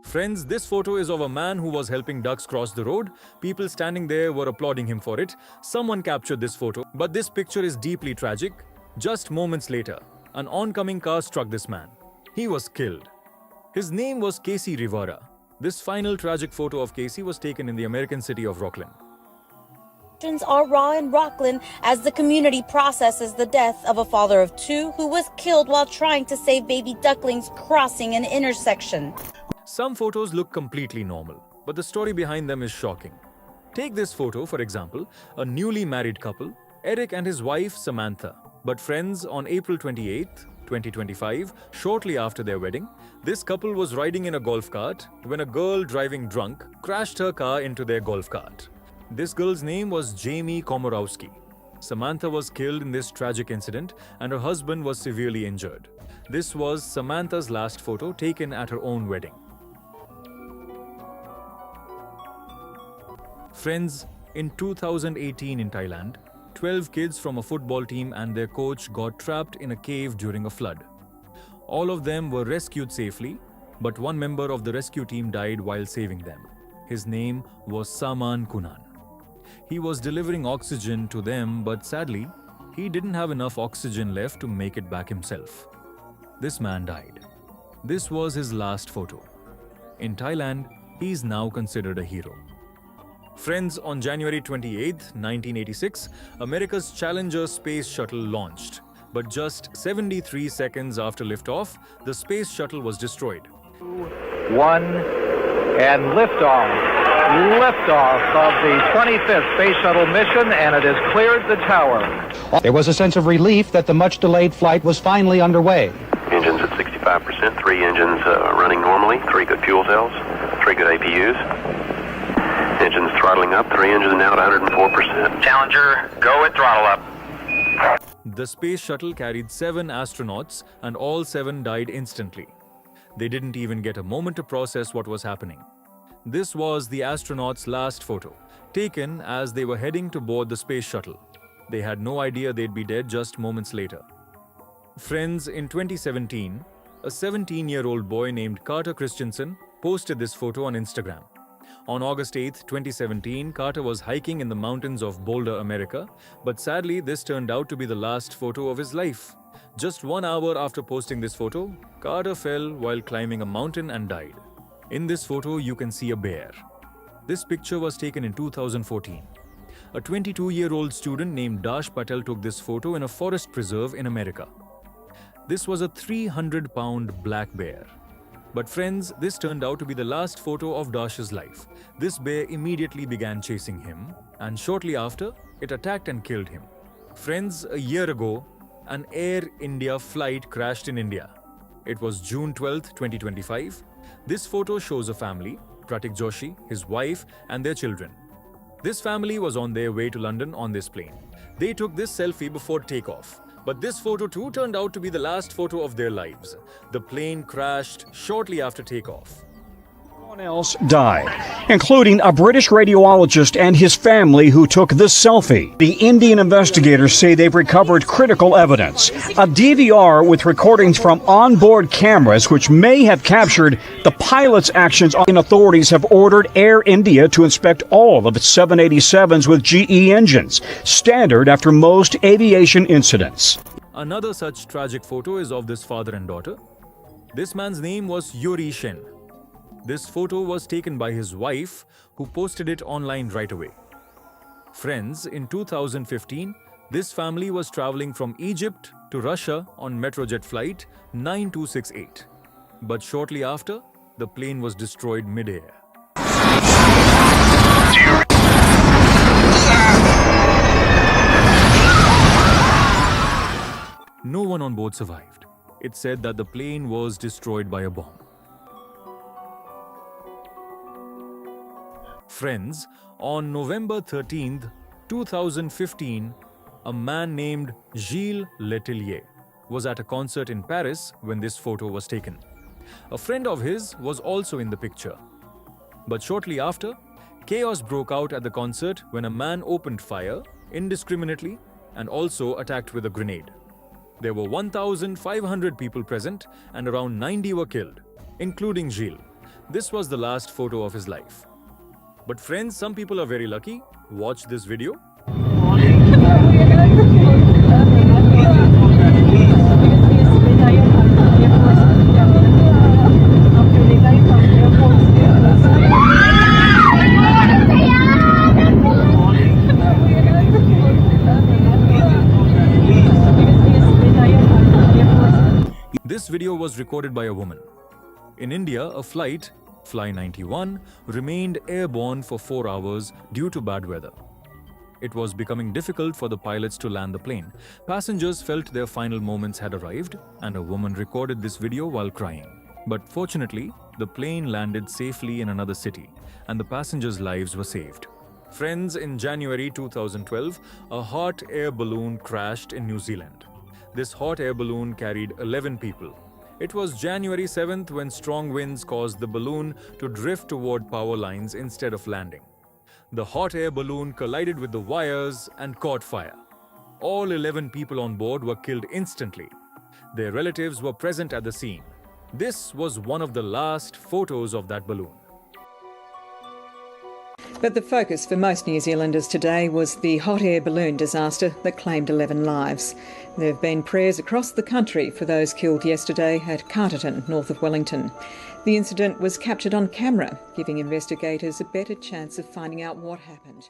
Friends, this photo is of a man who was helping ducks cross the road. People standing there were applauding him for it. Someone captured this photo, but this picture is deeply tragic. Just moments later, an oncoming car struck this man. He was killed. His name was Casey Rivera. This final tragic photo of Casey was taken in the American city of Rockland. Are raw in Rockland as the community processes the death of a father of two who was killed while trying to save baby ducklings crossing an intersection. Some photos look completely normal, but the story behind them is shocking. Take this photo, for example, a newly married couple, Eric and his wife Samantha. But friends, on April 28, 2025, shortly after their wedding, this couple was riding in a golf cart when a girl driving drunk crashed her car into their golf cart. This girl's name was Jamie Komorowski. Samantha was killed in this tragic incident and her husband was severely injured. This was Samantha's last photo taken at her own wedding. Friends, in 2018 in Thailand, 12 kids from a football team and their coach got trapped in a cave during a flood. All of them were rescued safely, but one member of the rescue team died while saving them. His name was Saman Kunan. He was delivering oxygen to them, but sadly, he didn't have enough oxygen left to make it back himself. This man died. This was his last photo. In Thailand, he is now considered a hero. Friends, on January 28, 1986, America's Challenger space shuttle launched. But just 73 seconds after liftoff, the space shuttle was destroyed. 1 and liftoff. Liftoff of the 25th Space Shuttle mission, and it has cleared the tower. There was a sense of relief that the much-delayed flight was finally underway. Engines at 65%, 3 engines running normally, 3 good fuel cells, 3 good APUs. Engines throttling up, 3 engines now at 104%. Challenger, go at throttle up. The space shuttle carried 7 astronauts and all 7 died instantly. They didn't even get a moment to process what was happening. This was the astronauts' last photo, taken as they were heading to board the space shuttle. They had no idea they'd be dead just moments later. Friends, in 2017, a 17-year-old boy named Carter Christensen posted this photo on Instagram. On August 8, 2017, Carter was hiking in the mountains of Boulder, America, but sadly this turned out to be the last photo of his life. Just 1 hour after posting this photo, Carter fell while climbing a mountain and died. In this photo, you can see a bear. This picture was taken in 2014. A 22-year-old student named Dash Patel took this photo in a forest preserve in America. This was a 300-pound black bear. But friends, this turned out to be the last photo of Dash's life. This bear immediately began chasing him, and shortly after, it attacked and killed him. Friends, a year ago, an Air India flight crashed in India. It was June 12, 2025. This photo shows a family, Pratik Joshi, his wife, and their children. This family was on their way to London on this plane. They took this selfie before takeoff. But this photo too turned out to be the last photo of their lives. The plane crashed shortly after takeoff. Everyone else died, including a British radiologist and his family who took this selfie. The Indian investigators say they've recovered critical evidence, a DVR with recordings from onboard cameras which may have captured the pilot's actions. Authorities have ordered Air India to inspect all of its 787s with GE engines, standard after most aviation incidents. Another such tragic photo is of this father and daughter. This man's name was Yuri Shen. This photo was taken by his wife, who posted it online right away. Friends, in 2015, this family was traveling from Egypt to Russia on Metrojet Flight 9268. But shortly after, the plane was destroyed mid-air. No one on board survived. It's said that the plane was destroyed by a bomb. Friends, on November 13, 2015, a man named Gilles Letellier was at a concert in Paris when this photo was taken. A friend of his was also in the picture. But shortly after, chaos broke out at the concert when a man opened fire indiscriminately and also attacked with a grenade. There were 1,500 people present and around 90 were killed, including Gilles. This was the last photo of his life. But friends, some people are very lucky. Watch this video. This video was recorded by a woman. In India, a flight, Fly 91, remained airborne for 4 hours due to bad weather. It was becoming difficult for the pilots to land the plane. Passengers felt their final moments had arrived, and a woman recorded this video while crying. But fortunately, the plane landed safely in another city, and the passengers' lives were saved. Friends, in January 2012, a hot air balloon crashed in New Zealand. This hot air balloon carried 11 people. It was January 7th when strong winds caused the balloon to drift toward power lines instead of landing. The hot air balloon collided with the wires and caught fire. All 11 people on board were killed instantly. Their relatives were present at the scene. This was one of the last photos of that balloon. But the focus for most New Zealanders today was the hot air balloon disaster that claimed 11 lives. There have been prayers across the country for those killed yesterday at Carterton, north of Wellington. The incident was captured on camera, giving investigators a better chance of finding out what happened.